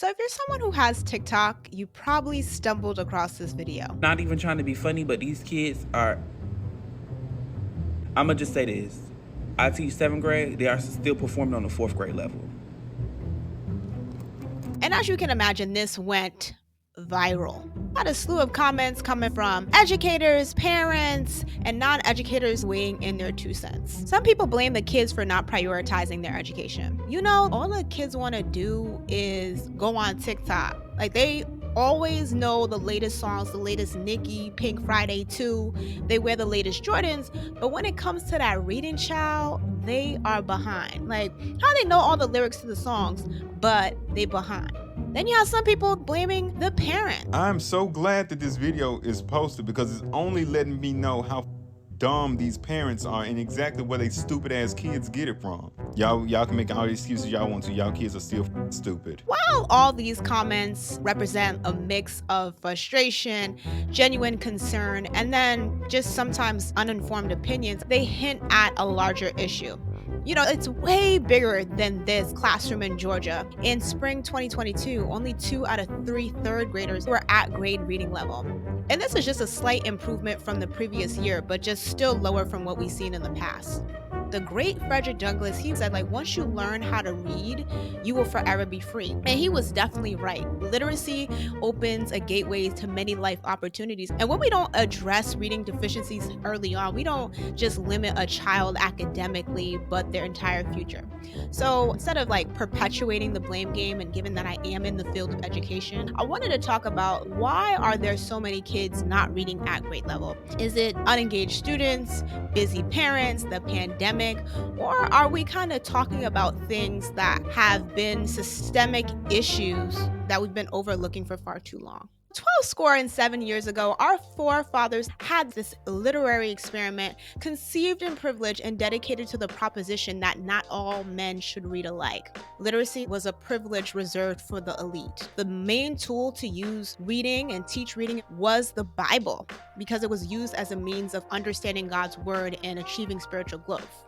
So if you're someone who has TikTok, you probably stumbled across this video. Not even trying to be funny, but these kids are. I'm gonna just say this: I teach seventh grade. They are still performing on the fourth grade level. And as you can imagine, this went viral. Had a slew of comments coming from educators, parents, and non-educators weighing in their 2 cents. Some people blame the kids for not prioritizing their education. All the kids want to do is go on TikTok. Like they always know the latest songs, the latest Nicki, Pink Friday 2. They wear the latest Jordans, but when it comes to that reading, child, they are behind. Like how they know all the lyrics to the songs, but they behind. Then you have some people blaming the parent. I'm so glad that this video is posted because it's only letting me know how dumb these parents are and exactly where they stupid ass kids get it from. Y'all can make all the excuses y'all want to. Y'all kids are still stupid. While all these comments represent a mix of frustration, genuine concern, and then just sometimes uninformed opinions, they hint at a larger issue. It's way bigger than this classroom in Georgia. In spring 2022, only 2 out of 3 third graders were at grade reading level. And this is just a slight improvement from the previous year, but just still lower from what we've seen in the past. The great Frederick Douglass, he said, once you learn how to read, you will forever be free. And he was definitely right. Literacy opens a gateway to many life opportunities. And when we don't address reading deficiencies early on, we don't just limit a child academically, but their entire future. So instead of perpetuating the blame game, and given that I am in the field of education, I wanted to talk about why are there so many kids not reading at grade level? Is it unengaged students, busy parents, the pandemic? Or are we kind of talking about things that have been systemic issues that we've been overlooking for far too long? 7 years ago, our forefathers had this literary experiment conceived in privilege and dedicated to the proposition that not all men should read alike. Literacy was a privilege reserved for the elite. The main tool to use reading and teach reading was the Bible, because it was used as a means of understanding God's word and achieving spiritual growth.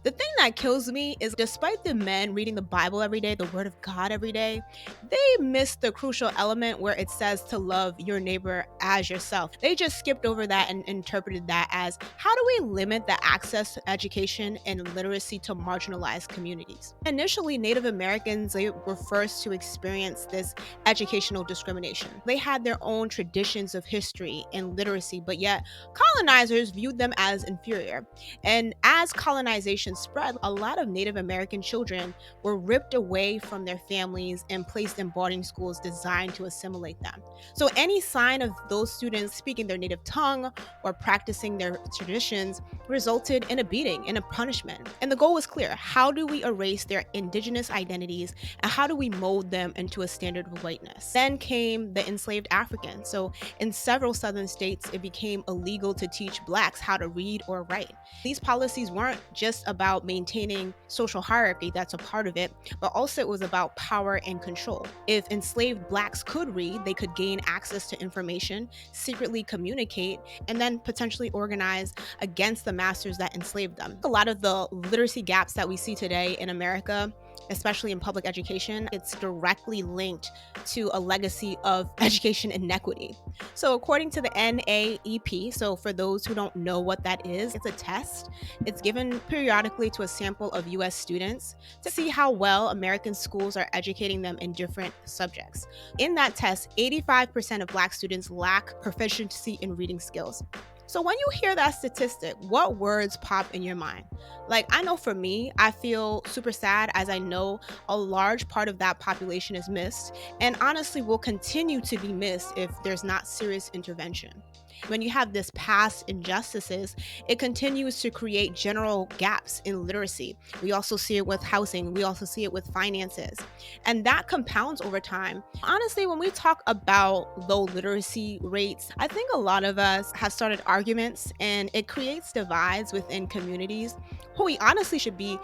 The thing that kills me is despite the men reading the Bible every day, the word of God every day, they missed the crucial element where it says to love your neighbor as yourself. They just skipped over that and interpreted that as, how do we limit the access to education and literacy to marginalized communities? Initially, Native Americans, they were first to experience this educational discrimination. They had their own traditions of history and literacy, but yet colonizers viewed them as inferior. And as colonization spread, a lot of Native American children were ripped away from their families and placed in boarding schools designed to assimilate them. So any sign of those students speaking their native tongue or practicing their traditions resulted in a beating and a punishment. And the goal was clear. How do we erase their indigenous identities, and how do we mold them into a standard of whiteness? Then came the enslaved Africans. So in several southern states, it became illegal to teach Blacks how to read or write. These policies weren't just about maintaining social hierarchy, that's a part of it, but also it was about power and control. If enslaved Blacks could read, they could gain access to information, secretly communicate, and then potentially organize against the masters that enslaved them. A lot of the literacy gaps that we see today in America, especially in public education, it's directly linked to a legacy of education inequity. So according to the NAEP, so for those who don't know what that is, it's a test. It's given periodically to a sample of US students to see how well American schools are educating them in different subjects. In that test, 85% of Black students lack proficiency in reading skills. So when you hear that statistic, what words pop in your mind? I know for me, I feel super sad as I know a large part of that population is missed, and honestly will continue to be missed if there's not serious intervention. When you have this past injustices, it continues to create general gaps in literacy. We also see it with housing. We also see it with finances. And that compounds over time. Honestly, when we talk about low literacy rates, I think a lot of us have started arguments, and it creates divides within communities who we honestly should be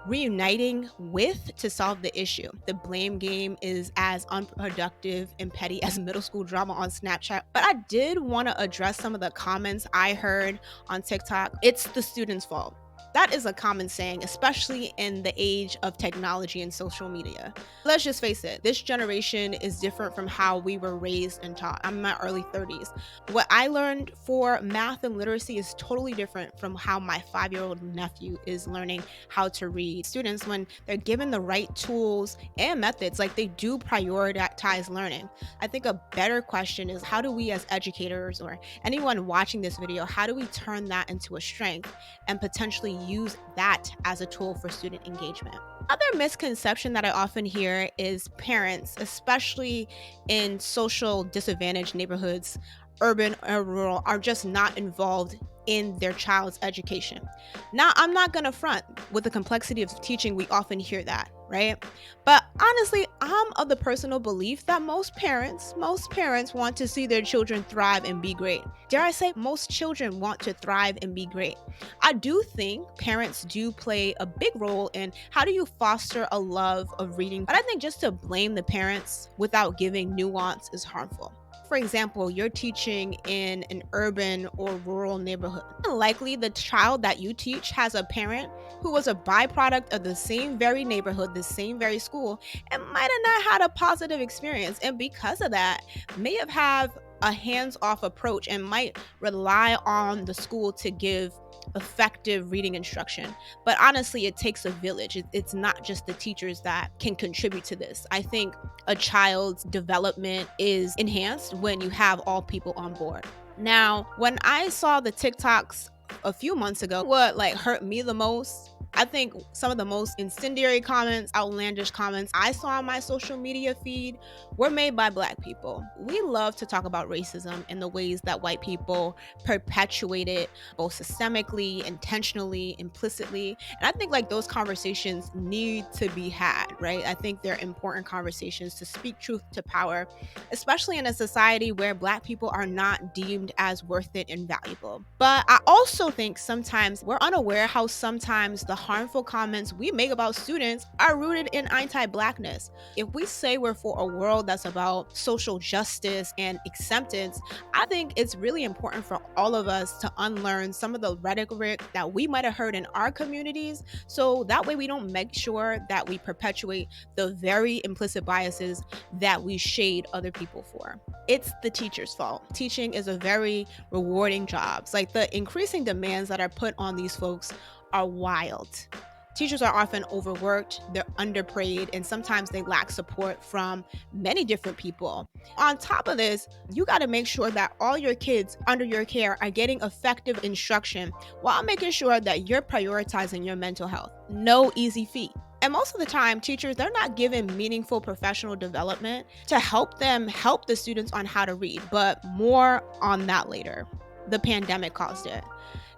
reuniting with to solve the issue. The blame game is as unproductive and petty as middle school drama on Snapchat. But I did want to address some of the comments I heard on TikTok. It's the students' fault. That is a common saying, especially in the age of technology and social media. Let's just face it, this generation is different from how we were raised and taught. I'm in my early 30s. What I learned for math and literacy is totally different from how my 5-year-old nephew is learning how to read. Students, when they're given the right tools and methods, like, they do prioritize learning. I think a better question is, how do we as educators or anyone watching this video, how do we turn that into a strength and potentially use that as a tool for student engagement? Other misconception that I often hear is parents, especially in social disadvantaged neighborhoods, urban or rural, are just not involved in their child's education. Now, I'm not going to front with the complexity of teaching. We often hear that, right? But honestly, I'm of the personal belief that most parents want to see their children thrive and be great. Dare I say, most children want to thrive and be great. I do think parents do play a big role in how do you foster a love of reading. But I think just to blame the parents without giving nuance is harmful. For example, you're teaching in an urban or rural neighborhood. Likely the child that you teach has a parent who was a byproduct of the same very neighborhood, the same very school, and might have not had a positive experience. And because of that, may have had a hands-off approach and might rely on the school to give effective reading instruction. But honestly, it takes a village. It's not just the teachers that can contribute to this. I think a child's development is enhanced when you have all people on board. Now, when I saw the TikToks a few months ago, what like hurt me the most, I think some of the most incendiary comments, outlandish comments I saw on my social media feed were made by Black people. We love to talk about racism and the ways that white people perpetuate it, both systemically, intentionally, implicitly. And I think like those conversations need to be had, right? I think they're important conversations to speak truth to power, especially in a society where Black people are not deemed as worth it and valuable. But I also think sometimes we're unaware how sometimes the harmful comments we make about students are rooted in anti-Blackness. If we say we're for a world that's about social justice and acceptance, I think it's really important for all of us to unlearn some of the rhetoric that we might have heard in our communities, so that way we don't make sure that we perpetuate the very implicit biases that we shade other people for. It's the teacher's fault. Teaching is a very rewarding job. It's like the increasing demands that are put on these folks are wild. Teachers are often overworked, they're underpaid, and sometimes they lack support from many different people. On top of this, you got to make sure that all your kids under your care are getting effective instruction while making sure that you're prioritizing your mental health. No easy feat. And most of the time, teachers, they're not given meaningful professional development to help them help the students on how to read, but more on that later. The pandemic caused it.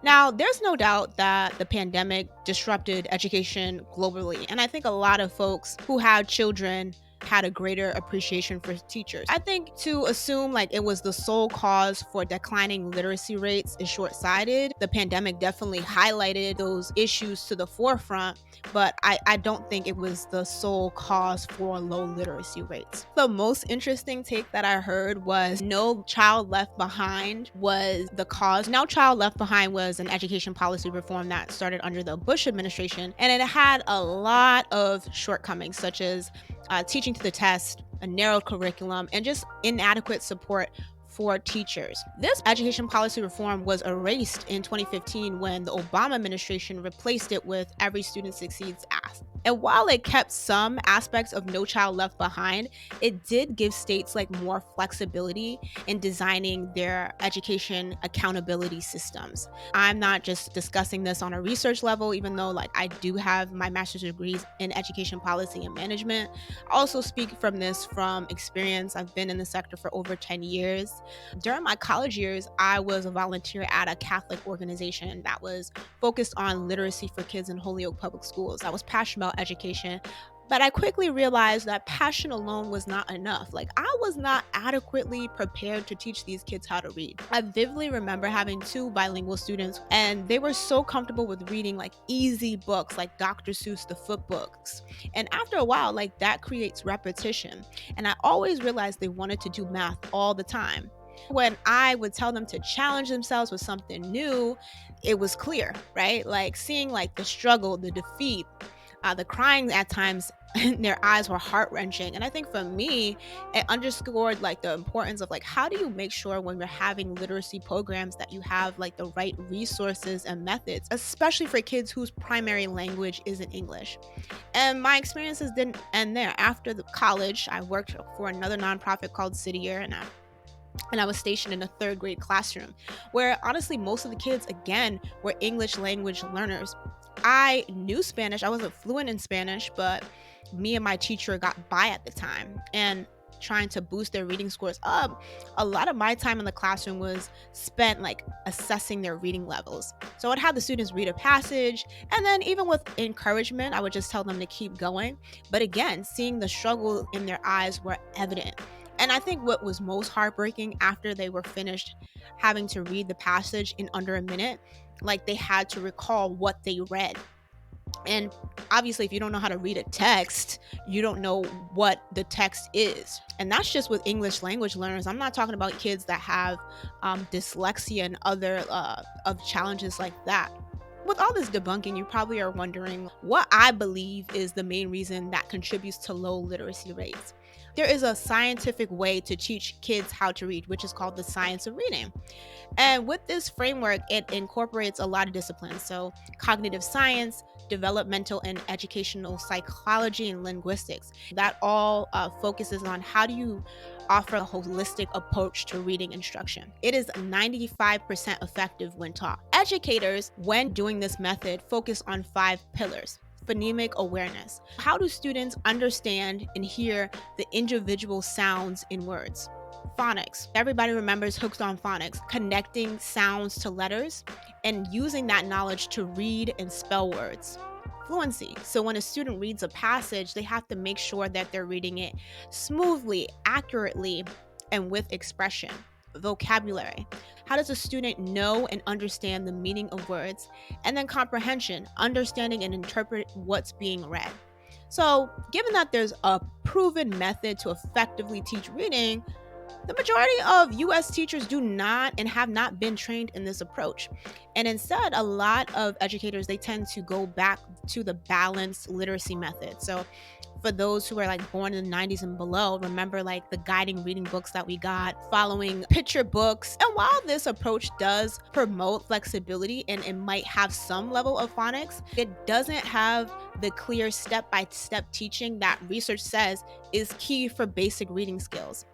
Now, there's no doubt that the pandemic disrupted education globally, and I think a lot of folks who have children had a greater appreciation for teachers. I think to assume like it was the sole cause for declining literacy rates is short-sighted. The pandemic definitely highlighted those issues to the forefront, but I don't think it was the sole cause for low literacy rates. The most interesting take that I heard was No Child Left Behind was the cause. No Child Left Behind was an education policy reform that started under the Bush administration, and it had a lot of shortcomings, such as teaching to the test, a narrow curriculum, and just inadequate support for teachers. This education policy reform was erased in 2015 when the Obama administration replaced it with Every Student Succeeds Act. And while it kept some aspects of No Child Left Behind, it did give states like more flexibility in designing their education accountability systems. I'm not just discussing this on a research level, even though like I do have my master's degrees in education policy and management. I also speak from this from experience. I've been in the sector for over 10 years. During my college years, I was a volunteer at a Catholic organization that was focused on literacy for kids in Holyoke Public Schools. I was passionate about education, but I quickly realized that passion alone was not enough. Like, I was not adequately prepared to teach these kids how to read. I vividly remember having 2 bilingual students, and they were so comfortable with reading like easy books like Dr. Seuss, the Foot books. And after a while, like that creates repetition. And I always realized they wanted to do math all the time. When I would tell them to challenge themselves with something new, it was clear, right? Like seeing like the struggle, the defeat, the crying at times in their eyes were heart-wrenching. And I think for me, it underscored like the importance of like how do you make sure when you're having literacy programs that you have like the right resources and methods, especially for kids whose primary language isn't English. And my experiences didn't end there. After the college, I worked for another nonprofit called City Year, and I was stationed in a third grade classroom where honestly most of the kids again were English language learners. I knew Spanish. I wasn't fluent in Spanish, but me and my teacher got by at the time and trying to boost their reading scores up. A lot of my time in the classroom was spent like assessing their reading levels. So I'd have the students read a passage, and then even with encouragement, I would just tell them to keep going. But again, seeing the struggle in their eyes were evident. And I think what was most heartbreaking after they were finished having to read the passage in under a minute, like they had to recall what they read. And obviously, if you don't know how to read a text, you don't know what the text is. And that's just with English language learners. I'm not talking about kids that have dyslexia and other of challenges like that. With all this debunking, you probably are wondering what I believe is the main reason that contributes to low literacy rates. There is a scientific way to teach kids how to read, which is called the science of reading. And with this framework, it incorporates a lot of disciplines. So, cognitive science, developmental and educational psychology, and linguistics. That all focuses on how do you offer a holistic approach to reading instruction. It is 95% effective when taught. Educators, when doing this method, focus on 5 pillars. Phonemic awareness. How do students understand and hear the individual sounds in words? Phonics. Everybody remembers Hooked on Phonics, connecting sounds to letters and using that knowledge to read and spell words. Fluency. So when a student reads a passage, they have to make sure that they're reading it smoothly, accurately, and with expression. Vocabulary. How does a student know and understand the meaning of words? And then comprehension, understanding and interpret what's being read. So, given that there's a proven method to effectively teach reading, the majority of US teachers do not and have not been trained in this approach. And instead, a lot of educators they tend to go back to the balanced literacy method. So for those who are like born in the 90s and below, remember like the guiding reading books that we got, following picture books. And while this approach does promote flexibility and it might have some level of phonics, it doesn't have the clear step-by-step teaching that research says is key for basic reading skills.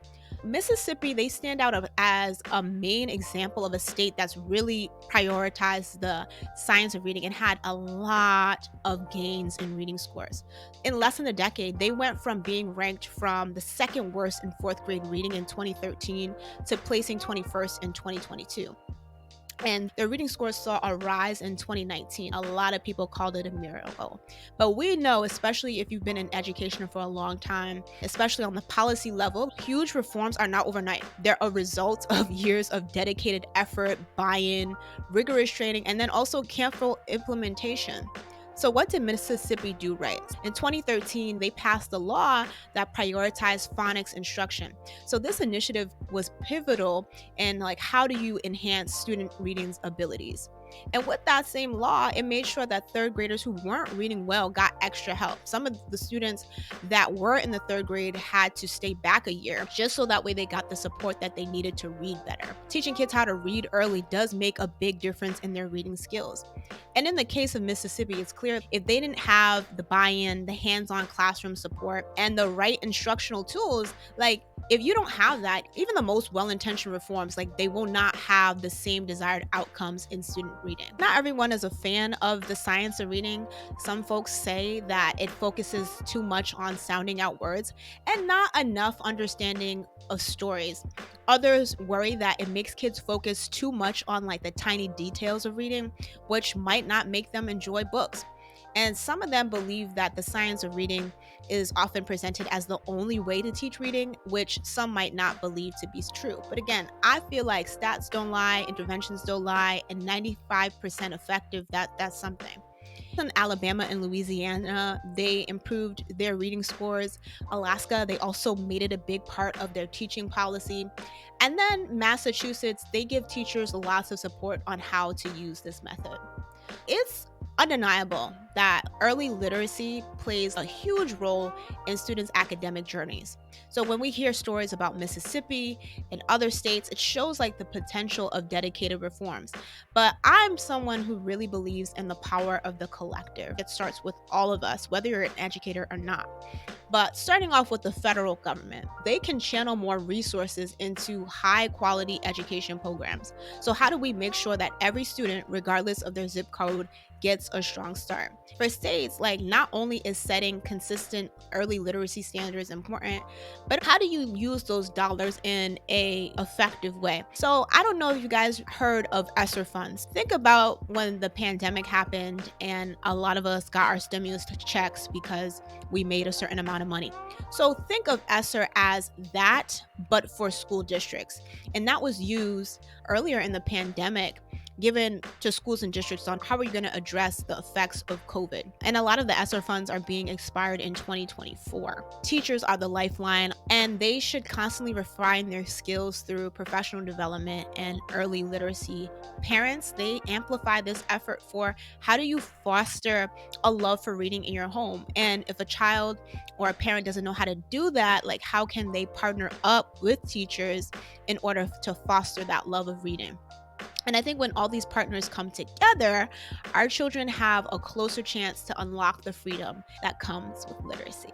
Mississippi, they stand out as a main example of a state that's really prioritized the science of reading and had a lot of gains in reading scores. In less than a decade, they went from being ranked from the second worst in fourth grade reading in 2013 to placing 21st in 2022. And their reading scores saw a rise in 2019. A lot of people called it a miracle. But we know, especially if you've been in education for a long time, especially on the policy level, huge reforms are not overnight. They're a result of years of dedicated effort, buy-in, rigorous training, and then also careful implementation. So what did Mississippi do right? In 2013, they passed a law that prioritized phonics instruction. So this initiative was pivotal in like how do you enhance student reading's abilities. And with that same law, it made sure that third graders who weren't reading well got extra help. Some of the students that were in the third grade had to stay back a year just so that way they got the support that they needed to read better. Teaching kids how to read early does make a big difference in their reading skills. And in the case of Mississippi, it's clear if they didn't have the buy-in, the hands-on classroom support, and the right instructional tools, like if you don't have that, even the most well-intentioned reforms, like they will not have the same desired outcomes in student reading. Not everyone is a fan of the science of reading. Some folks say that it focuses too much on sounding out words and not enough understanding of stories. Others worry that it makes kids focus too much on like the tiny details of reading, which might not make them enjoy books. And some of them believe that the science of reading is often presented as the only way to teach reading, which some might not believe to be true. But again, I feel like stats don't lie, interventions don't lie, and 95% effective, that's something. In Alabama and Louisiana, they improved their reading scores. Alaska, they also made it a big part of their teaching policy. And then Massachusetts, they give teachers lots of support on how to use this method. It's undeniable that early literacy plays a huge role in students' academic journeys. So when we hear stories about Mississippi and other states, it shows like the potential of dedicated reforms. But I'm someone who really believes in the power of the collective. It starts with all of us, whether you're an educator or not. But starting off with the federal government, they can channel more resources into high quality education programs. So, how do we make sure that every student, regardless of their zip code, gets a strong start? For states, like not only is setting consistent early literacy standards important, but how do you use those dollars in a effective way? So, I don't know if you guys heard of ESSER funds. Think about when the pandemic happened and a lot of us got our stimulus checks because we made a certain amount of money. So think of ESSER as that, but for school districts. And that was used earlier in the pandemic, given to schools and districts on how are you going to address the effects of COVID. And a lot of the ESSER funds are being expired in 2024. Teachers are the lifeline, and they should constantly refine their skills through professional development and early literacy. Parents, they amplify this effort for how do you foster a love for reading in your home. And if a child or a parent doesn't know how to do that, like how can they partner up with teachers in order to foster that love of reading? And I think when all these partners come together, our children have a closer chance to unlock the freedom that comes with literacy.